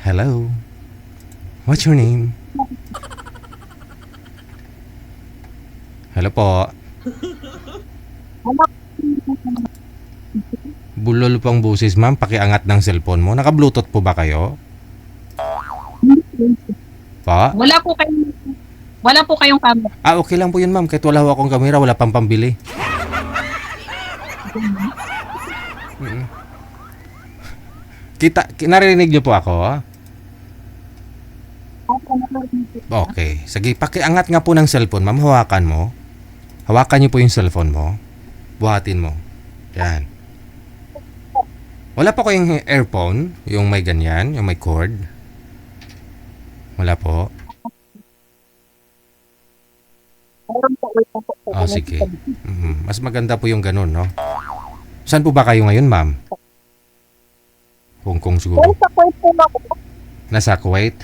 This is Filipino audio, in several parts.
Hello? What's your name? Hello po. Bulol pang busis, ma'am. Pakiangat ng cellphone mo. Naka-bluetooth po ba kayo? Pa? Wala po kayong camera. Okay lang po yun, ma'am. Kahit wala ho akong kamera, wala pang pambili. Narinig niyo po ako? Okay. Sige, pakiangat nga po ng cellphone, ma'am. Hawakan mo. Hawakan niyo po yung cellphone mo. Buhatin mo. Yan. Wala pa kayong earphone? Yung may ganyan? Yung may cord? Wala po? Sige. Mas maganda po yung ganun, no? Saan po ba kayo ngayon, ma'am? Hong Kong siguro. Sa point po ako. Nasa Kuwait?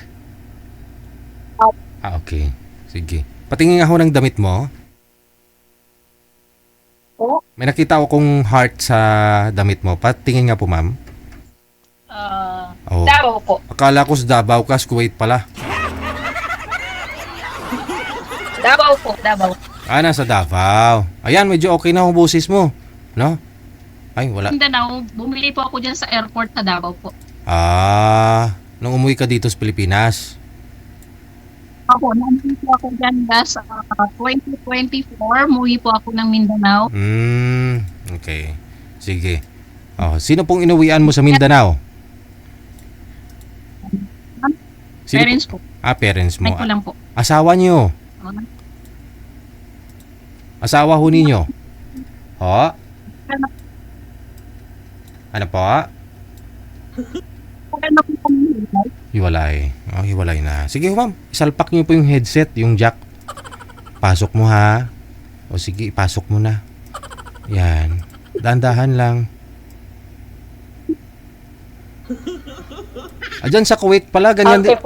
Okay. Sige. Patingin nga ho ng damit mo. May nakita ko kung heart sa damit mo. Patingin nga po, ma'am. Davao po. Akala ko sa Davao ka, sa Kuwait pala. Davao po, Davao. Nasa Davao. Ayan, medyo okay na ang boses mo. No? Ay, wala. Mindanao, bumili po ako dyan sa airport sa Davao po. Nung umuwi ka dito sa Pilipinas. Ako, nandito po ako dyan sa 2024. Muwi po ako ng Mindanao. Okay. Sige. Sino pong inuwian mo sa Mindanao? Parents po. Parents mo. Ay ko lang po. Asawa niyo? Asawa ho ninyo? Ho? Ano po? Hiwalay. Hiwalay na. Sige ma'am, isalpak niyo po yung headset, yung jack. Pasok mo ha. Sige, ipasok mo na. Yan. Dahan-dahan lang. Diyan sa Kuwait pala, ganyan din.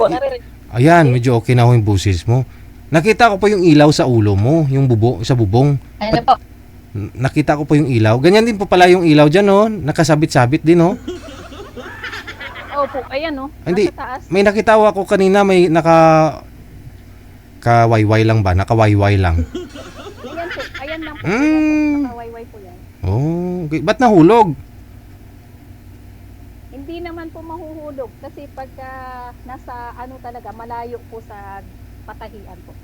Ayan, medyo okay na ho yung busis mo. Nakita ko po yung ilaw sa ulo mo, yung sa bubong. Ano po? Nakita ko po yung ilaw. Ganyan din po pala yung ilaw dyan, no? Nakasabit-sabit din, no? Opo, ayan no. Hindi, Nasa taas. may nakita ako kanina, may kawayway lang ba? Nakawayway lang. Ayan po, ayan lang po. Nakawayway po yan. Okay. Ba't nahulog? Hindi naman po mahuhulog kasi pagka nasa talaga, malayo po sa patahian po.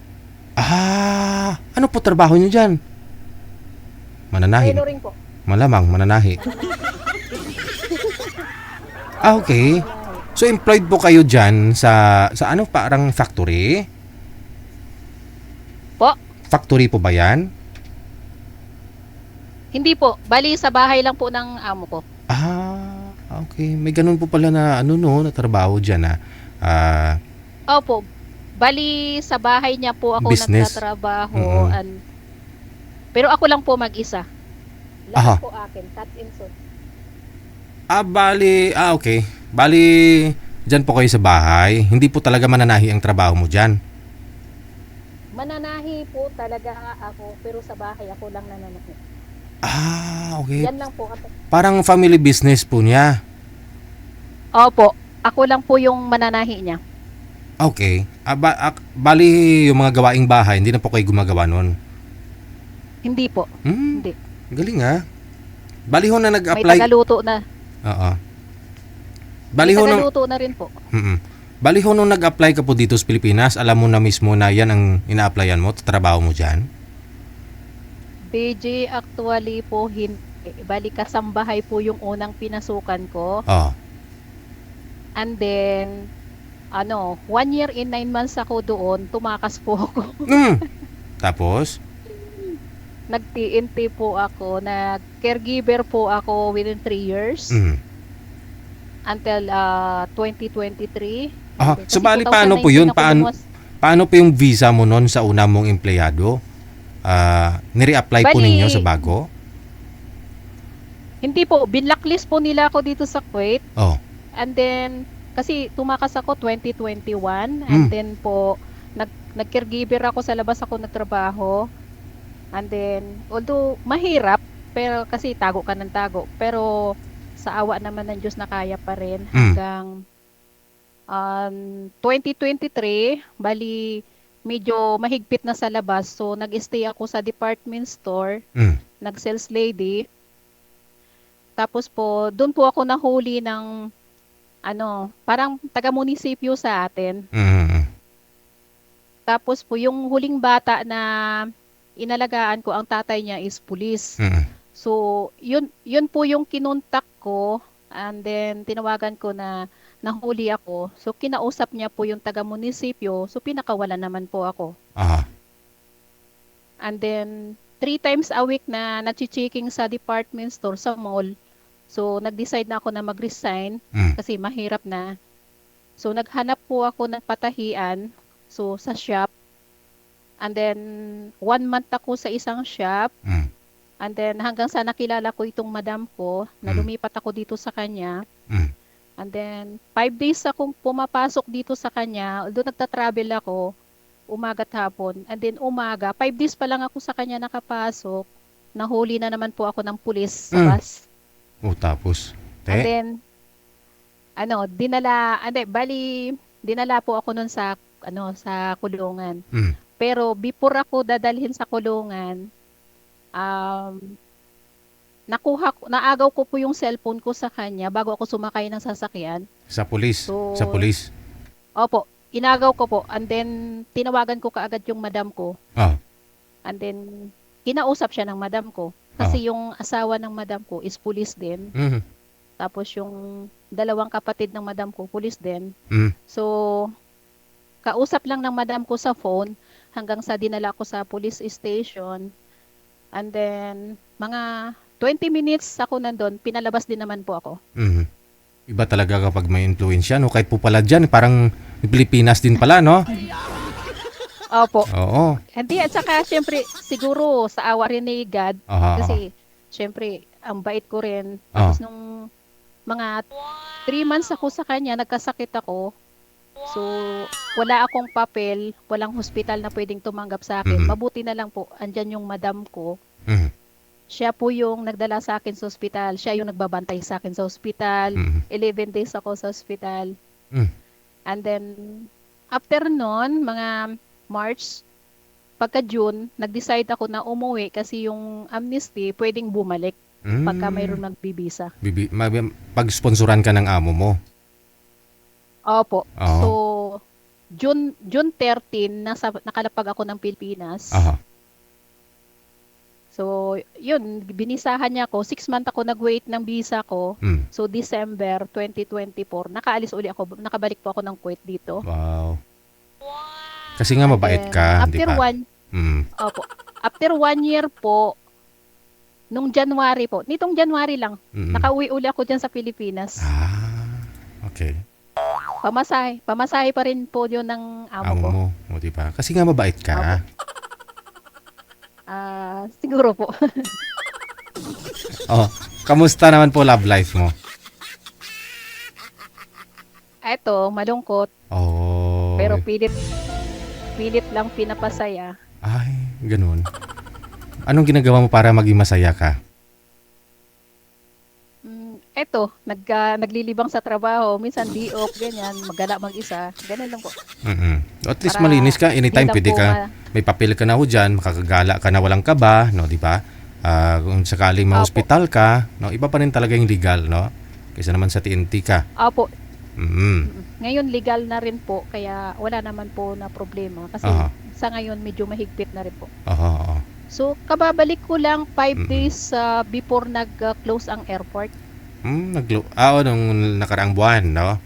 Ano po trabaho nyo dyan? Mananahi. Tailoring po. Malamang, mananahi. Okay. So, employed po kayo dyan sa parang factory? Po? Factory po ba yan? Hindi po. Bali, sa bahay lang po ng amo ko. Okay. May ganun po pala na, na trabaho dyan, Opo. Bali, sa bahay niya po ako business. nagtatrabaho. Pero ako lang po mag-isa. Lahat po akin. Cut and sew. Okay. Bali, dyan po kayo sa bahay. Hindi po talaga mananahi ang trabaho mo dyan. Mananahi po talaga ako, pero sa bahay ako lang nananahi. Okay. Yan lang po. Parang family business po niya. Opo. Ako lang po yung mananahi niya. Okay. Bali, yung mga gawaing bahay, hindi na po kayo gumagawa nun? Hindi po. Hindi. Galing Bali ho na May nag-apply. tagaluto na. Bali ho May tagaluto na rin po. Bali ho nung nag-apply ka po dito sa Pilipinas, alam mo na mismo na yan ang ina-applyan mo, trabaho mo dyan? BJ, actually po, bali kasambahay po yung unang pinasukan ko. And then, 1 year and 9 months ako doon, tumakas po ako. Tapos? Nag-TNT po ako, nag-caregiver po ako within 3 years. Until 2023. So bali, paano po yun? Paano po yung visa mo nun sa una mong empleyado? Nire-apply po ninyo sa bago? Hindi po, binlacklist po nila ako dito sa Kuwait. And then, kasi tumakas ako 2021. And then po, nag-caregiver ako sa labas ako nagtrabaho. And then, although mahirap, pero kasi tago ka ng tago. Pero sa awa naman ng Diyos na kaya pa rin hanggang 2023, bali medyo mahigpit na sa labas. So nag-stay ako sa department store, Mm. nag-sales lady. Tapos po, doon po ako nahuli ng parang taga-munisipyo sa atin. Mm. Tapos po yung huling bata na inalagaan ko, ang tatay niya is pulis. Mm. So, yun po yung kinontak ko, and then tinawagan ko na nahuli ako. So, kinausap niya po yung taga-munisipyo. So, pinakawalan naman po ako. Aha. And then, 3 times a week na nag-checking sa department store, sa mall. So, nag-decide na ako na mag-resign Mm. kasi mahirap na. So, naghanap po ako ng patahian. So, sa shop. And then, 1 month ako sa isang shop. Mm. And then, hanggang sa nakilala ko itong madam ko, na lumipat ako dito sa kanya. Mm. And then, 5 days akong pumapasok dito sa kanya. Although nagta-travel ako, umaga at hapon. And then, umaga, 5 days pa lang ako sa kanya nakapasok. Nahuli na naman po ako ng pulis sa bus. Oh, tapos? And Te? then, dinala po ako nun sa, sa kulungan. Mm. Pero before ako dadalhin sa kulungan, naagaw ko po yung cellphone ko sa kanya bago ako sumakay ng sasakyan. Sa pulis? So, Sa pulis? Opo, inagaw ko po. And then, tinawagan ko kaagad yung madam ko. Ah. And then, kinausap siya ng madam ko. Kasi yung asawa ng madam ko is pulis din. Mm. Tapos yung dalawang kapatid ng madam ko, pulis din. Mm. So, kausap lang ng madam ko sa phone hanggang sa dinala ko sa police station. And then, mga 20 minutes ako nandun, pinalabas din naman po ako. Mm. Iba talaga kapag may influensya, no? Kahit po pala dyan, parang Pilipinas din pala, no? Opo. Oo. Hindi, at saka, syempre, siguro sa awa rin ni God, kasi, syempre, ang bait ko rin. Tapos nung mga 3 months ako sa kanya, nagkasakit ako. So, wala akong papel, walang hospital na pwedeng tumanggap sa akin. Mabuti na lang po, andyan yung madam ko. Siya po yung nagdala sa akin sa hospital. Siya yung nagbabantay sa akin sa hospital. 11 days ako sa hospital. And then, after nun, mga March, pagka June, nag-decide ako na umuwi kasi yung amnesty pwedeng bumalik pagka mayroon nagbibisa. Pag-sponsoran ka ng amo mo? Opo. So, June 13, nakalapag ako ng Pilipinas. So, yun, binisahan niya ako. 6 months ako nag-wait ng visa ko. So, December 2024, nakaalis uli ako. Nakabalik po ako ng Kuwait dito. Wow. Kasi nga mabait ka, di ba? Opo. After 1 year po, nung January po, nitong January lang, nakauwi uli ako dyan sa Pilipinas. Okay. Pamasahe pa rin po yun ng amo ko. Mo, o di ba? Kasi nga mabait ka. Siguro po. Kamusta naman po love life mo? Eto, malungkot. Pero pilit lang pinapasaya. Ay, ganun. Anong ginagawa mo para maging masaya ka? Eto, naglilibang sa trabaho. Minsan di off, ganyan. Magala mag-isa. Ganun lang po. At least malinis ka. Anytime pwede ka. May papel ka na ho dyan. Makakagala ka na walang kaba. No, di ba? Kung sakaling ma-hospital ka, no, iba pa rin talaga yung legal, no? Kaysa naman sa TNT ka. Opo. Ngayon legal na rin po. Kaya wala naman po na problema. Kasi sa ngayon medyo mahigpit na rin po. So, kababalik ko lang 5 days before nag-close ang airport. Nung nakaraang buwan, no?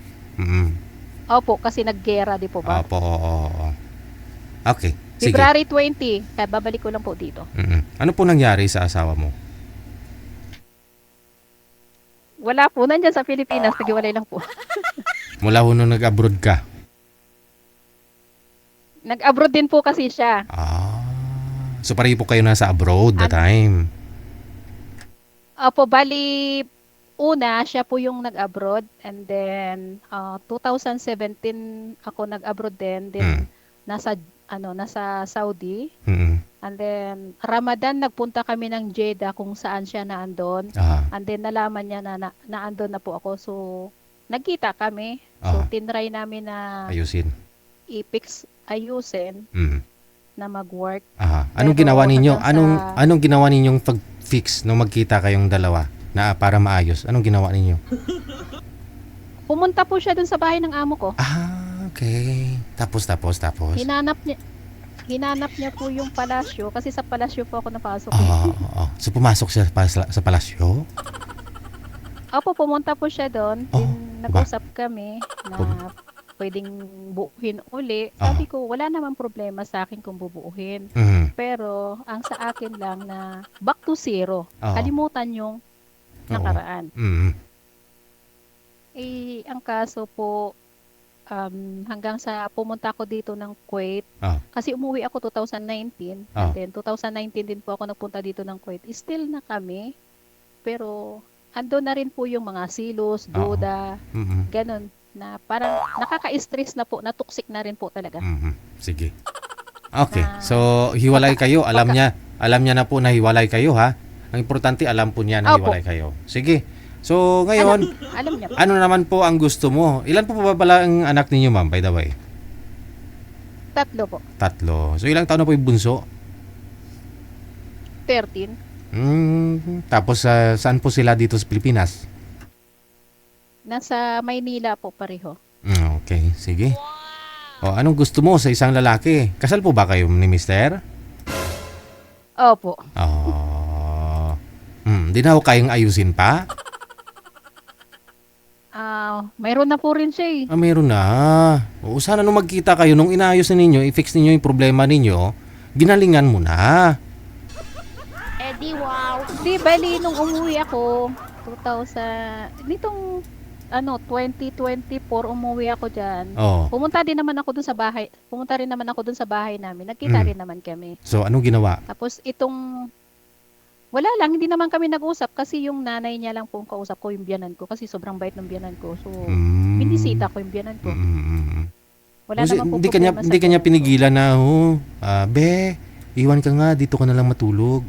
Opo, kasi nag-gera, di po ba? Opo, okay, sige. February 20, kaya babalik ko lang po dito. Ano po nangyari sa asawa mo? Wala po, nandyan sa Pilipinas, nagiwalay lang po. Mula ho nung nag-abroad ka? Nag-abroad din po kasi siya. So pareho po kayo nasa abroad that time? Opo, bali, una, siya po yung nag-abroad, and then 2017 ako nag-abroad din, then nasa Saudi. And then Ramadan nagpunta kami ng Jeddah kung saan siya naandon. And then nalaman niya na naandon na po ako, so nagkita kami. So, Oo. tinry namin na Ayusin. ayusin Mm. na mag-work. Aha. Anong Pero ginawa ninyo? hanggang sa- Anong ginawa ninyong pag-fix nung magkita kayong dalawa na para maayos? Anong ginawa ninyo? Pumunta po siya dun sa bahay ng amo ko. Okay. Tapos. Hinanap niya po yung palasyo kasi sa palasyo po ako napasok. Oo. So, pumasok siya sa palasyo? Opo, pumunta po siya doon. Oh, Nag-usap kami na pwedeng buuhin uli. Sabi ko, wala naman problema sa akin kung bubuuhin. Mhm. Pero, ang sa akin lang na back to zero. Oo. Kalimutan yung nakaraan. Mhm. Ang kaso po, hanggang sa pumunta ako dito ng Kuwait, kasi umuwi ako 2019, and then 2019 din po ako nagpunta dito ng Kuwait. Still na kami, pero ando na rin po yung mga silos, duda, ganun, na parang nakaka-stress na po, na-toxic na rin po talaga. Sige. Okay, so hiwalay kayo, alam niya na po na hiwalay kayo, ha? Ang importante, alam po niya na hiwalay kayo. Sige. So, ngayon, alam niya po. ano naman po ang gusto mo? Ilan po ba pala ang anak ninyo, ma'am, by the way? 3 po. 3. So, ilang taon na po yung bunso? 13. Tapos, saan po sila dito sa Pilipinas? Nasa Maynila po pareho. Okay, sige. O, anong gusto mo sa isang lalaki? Kasal po ba kayo ni mister? Opo. Di na ako kayang ayusin pa? Mayroon na po rin siya eh. Mayroon na. O, sana nung magkita kayo, nung inaayos na ninyo, i-fix ninyo yung problema ninyo, ginalingan mo na. Wow. Di, bali, nung umuwi ako, 2024 umuwi ako dyan. Pumunta rin naman ako dun sa bahay namin. Nagkita rin naman kami. So, anong ginawa? Tapos wala lang, hindi naman kami nag-usap kasi yung nanay niya lang po ang kausap ko, yung biyanan ko, kasi sobrang bait ng biyanan ko. So, binisita ko yung biyanan ko. Wala naman po problema sa Hindi kanya pinigilan na, be, iwan ka nga, dito ka na lang matulog.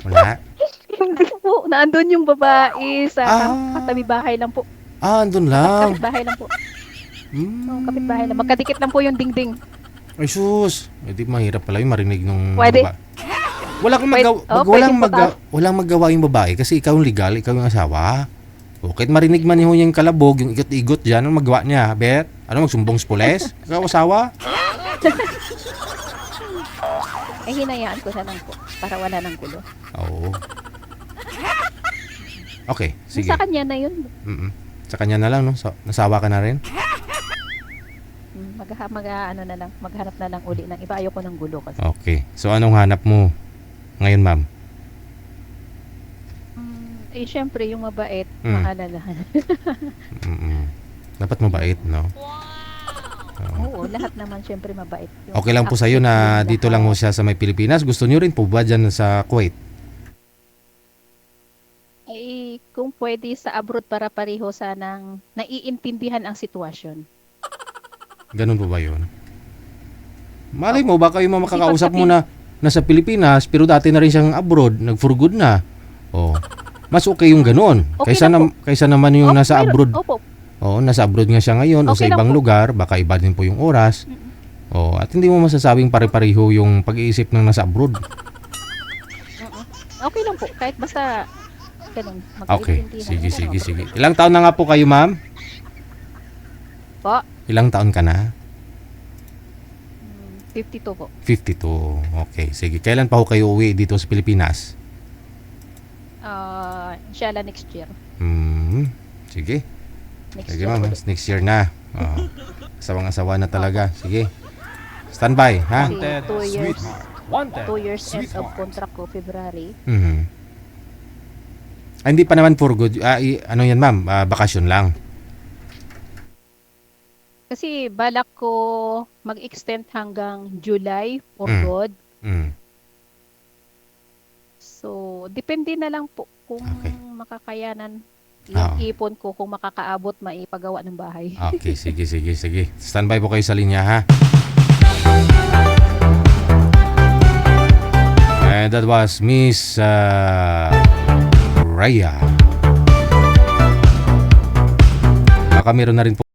Wala? Hindi po, naandun yung babae sa katabi bahay lang po. Andun lang. Kapit-bahay lang po. Kapit-bahay lang. Magkadikit lang po yung dingding. Ay sus, di mahirap pala yung marinig nung Pwede. Walang magawa yung babae kasi ikaw yung legal, ikaw yung asawa. Kahit marinig man yung kalabog, yung ikot-igot dyan, anong magawa niya? Bet? Ano, magsumbong sa pulis? Ikaw asawa? Hinayaan ko na lang po para wala nang gulo. Oo. Okay, sige. Sa kanya na yun. Sa kanya na lang, no? So, nasawa ka na rin? Maghanap na lang uli ng iba. Ayoko ng gulo kasi. Okay. So, anong hanap mo ngayon, ma'am? Syempre, yung mabait, maalalahan. Dapat mabait, no? Oo, lahat naman syempre mabait. Okay lang po sa'yo na dito lang mo siya sa may Pilipinas. Gusto niyo rin po ba dyan sa Kuwait? Kung pwede sa abroad para pareho sanang naiintindihan ang sitwasyon. Ganun po ba yun? Malay mo, baka yung makakausap mo na nasa Pilipinas, pero dati na rin siyang abroad, nag-for good na. Mas okay yung ganun. Okay kaysa naman yung nasa abroad. Opo. Nasa abroad nga siya ngayon o sa ibang lugar, baka iba din po yung oras. At hindi mo masasabing pare-pareho yung pag-iisip ng nasa abroad. Okay lang po, kahit basta ganun. Okay, sige. Ilang taon na nga po kayo, ma'am? Po? Ilang taon ka na? 52 po. 52. Okay, sige. Kailan pa ho kayo uwi dito sa Pilipinas? Inshallah next year. Sige. Sige, ma'am. Next year na. Asawang-asawa na talaga. Sige. Standby, ha? 2 years end of contract ko, February. Hindi pa naman for good. Ano yan, ma'am? Bakasyon lang. Kasi balak ko mag-extend hanggang July for good. So, depende na lang po kung makakayanan yung ipon ko, kung makakaabot maipagawa ng bahay. Okay, sige. Standby po kayo sa linya, ha? And that was Miss Raya. baka meron na rin po